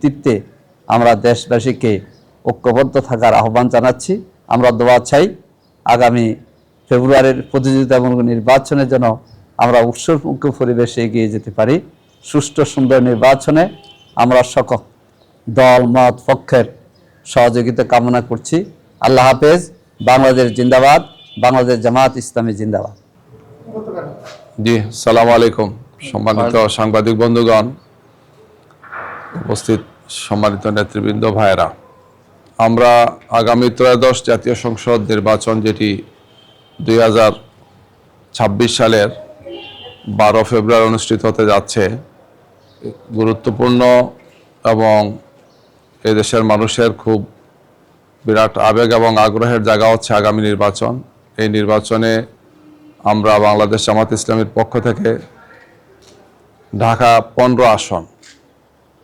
নেতৃত্বে আমরা দেশবাসীকে ঐক্যবদ্ধ থাকার আহ্বান জানাচ্ছি। আমরা দোয়া চাই আগামী ফেব্রুয়ারির প্রতিযোগিতামূলক নির্বাচনের জন্য আমরা উৎসবমুখর পরিবেশে এগিয়ে যেতে পারি। সুষ্ঠু সুন্দর নির্বাচনে আমরা সকল দল মত পক্ষের সহযোগিতা কামনা করছি। আল্লাহ হাফেজ। বাংলাদেশ জিন্দাবাদ। বাংলাদেশ জামাত ইসলামী জিন্দাবাদ। জি, সালাম আলাইকুম। সম্মানিত সাংবাদিক বন্ধুগণ, উপস্থিত সম্মানিত নেতৃবৃন্দ, ভাইয়েরা, আমরা আগামী ত্রয়োদশ জাতীয় সংসদ নির্বাচন, যেটি 2026 সালের 12 ফেব্রুয়ারি অনুষ্ঠিত হতে যাচ্ছে, গুরুত্বপূর্ণ এবং এদেশের মানুষের খুব বিরাট আবেগ এবং আগ্রহের জায়গা হচ্ছে আগামী নির্বাচন। এই নির্বাচনে আমরা বাংলাদেশ জামাত ইসলামীর পক্ষ থেকে ঢাকা 15 আসন,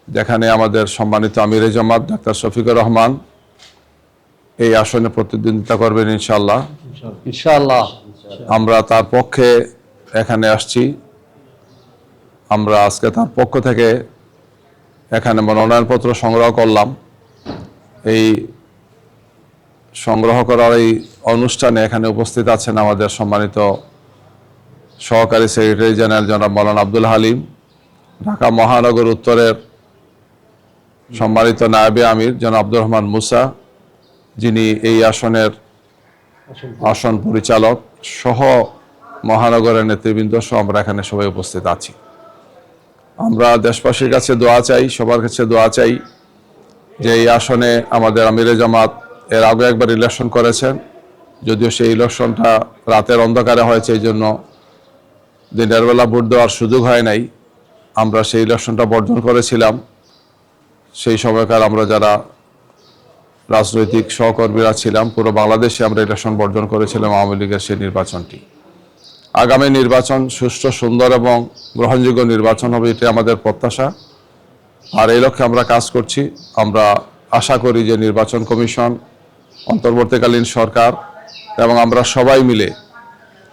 যেখানে আমাদের সম্মানিত আমিরে জামাত ডাক্তার শফিকুর রহমান এই আসনে প্রতিদ্বন্দ্বিতা করবেন ইনশাআল্লাহ। আমরা তার পক্ষে এখানে আসছি। আমরা আজকে তার পক্ষ থেকে এখানে মনোনয়নপত্র সংগ্রহ করলাম। এই সংগ্রহ করার এই অনুষ্ঠানে এখানে উপস্থিত আছেন আমাদের সম্মানিত সহকারী সেক্রেটারি জেনারেল জনাব মৌলানা আব্দুল হালিম, ঢাকা মহানগর উত্তরের সম্মানিত নায়েবে আমির জনাব আব্দুর রহমান মুসা, যিনি এই আসনের আসন পরিচালক সহ মহানগরের নেতৃবৃন্দ সহ আমরা এখানে সবাই উপস্থিত আছি। আমরা দেশবাসীর কাছে দোয়া চাই, সবার কাছে দোয়া চাই যে এই আসনে আমাদের আমিরে জামাত এর আগে একবার ইলেকশন করেছেন, যদিও সেই ইলেকশনটা রাতের অন্ধকারে হয়েছে, এই জন্য দিনের বেলা ভোট দেওয়ার সুযোগ হয় নাই। আমরা সেই ইলেকশনটা বর্জন করেছিলাম। সেই সময়কার আমরা যারা রাজনৈতিক সহকর্মীরা ছিলাম, পুরো বাংলাদেশে আমরা ইলেকশন বর্জন করেছিলাম আওয়ামী লীগের সেই নির্বাচনটি। আগামী নির্বাচন সুষ্ঠু, সুন্দর এবং গ্রহণযোগ্য নির্বাচন হবে, এটি আমাদের প্রত্যাশা। আর এই লক্ষ্যে আমরা কাজ করছি। আমরা আশা করি যে নির্বাচন কমিশন, অন্তর্বর্তীকালীন সরকার এবং আমরা সবাই মিলে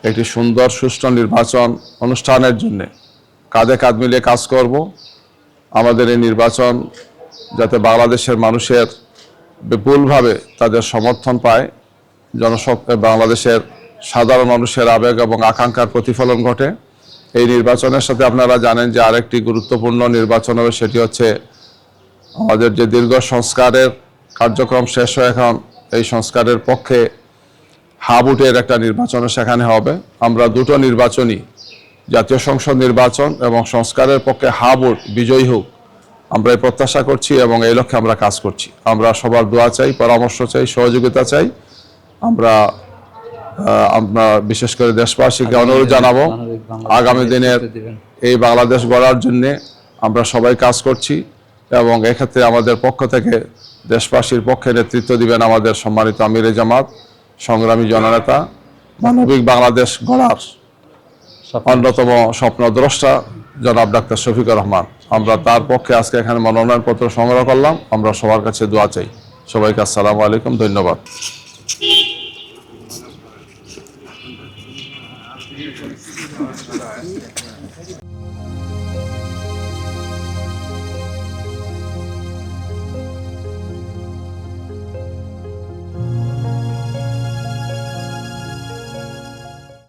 একটি সুন্দর সুষ্ঠু নির্বাচন অনুষ্ঠানের জন্য কাঁধে কাঁধ মিলিয়ে কাজ করব। আমাদের এই নির্বাচন যাতে বাংলাদেশের মানুষের বিপুলভাবে তাদের সমর্থন পায়, বাংলাদেশের সাধারণ মানুষের আবেগ এবং আকাঙ্ক্ষার প্রতিফলন ঘটে। এই নির্বাচনের সাথে আপনারা জানেন যে আরেকটি গুরুত্বপূর্ণ নির্বাচন হবে, সেটি হচ্ছে আমাদের যে দীর্ঘ সংস্কারের কার্যক্রম শেষ হয়ে এখন এই সংস্কারের পক্ষে হাবুটের একটা নির্বাচনও সেখানে হবে। আমরা দুটো নির্বাচনই, জাতীয় সংসদ নির্বাচন এবং সংস্কারের পক্ষে হাবুট বিজয়ী হোক, আমরা এই প্রত্যাশা করছি এবং এই লক্ষ্যে আমরা কাজ করছি। আমরা সবার দোয়া চাই, পরামর্শ চাই, সহযোগিতা চাই। আমরা বিশেষ করে দেশবাসীকে অনুরোধ জানাবো, আগামী দিনের এই বাংলাদেশ গড়ার জন্য আমরা সবাই কাজ করছি এবং এক্ষেত্রে আমাদের পক্ষ থেকে দেশবাসীর পক্ষে নেতৃত্ব দিবেন আমাদের সম্মানিত আমিরে জামাত, সংগ্রামী জননেতা, মানবিক বাংলাদেশ গড়ার অন্যতম স্বপ্নদ্রষ্টা জনাব ডাক্তার শফিকুর রহমান। আমরা তার পক্ষে আজকে এখানে মনোনয়নপত্র সংগ্রহ করলাম। আমরা সবার কাছে দোয়া চাই। সবাইকে আসসালামু আলাইকুম, ধন্যবাদ।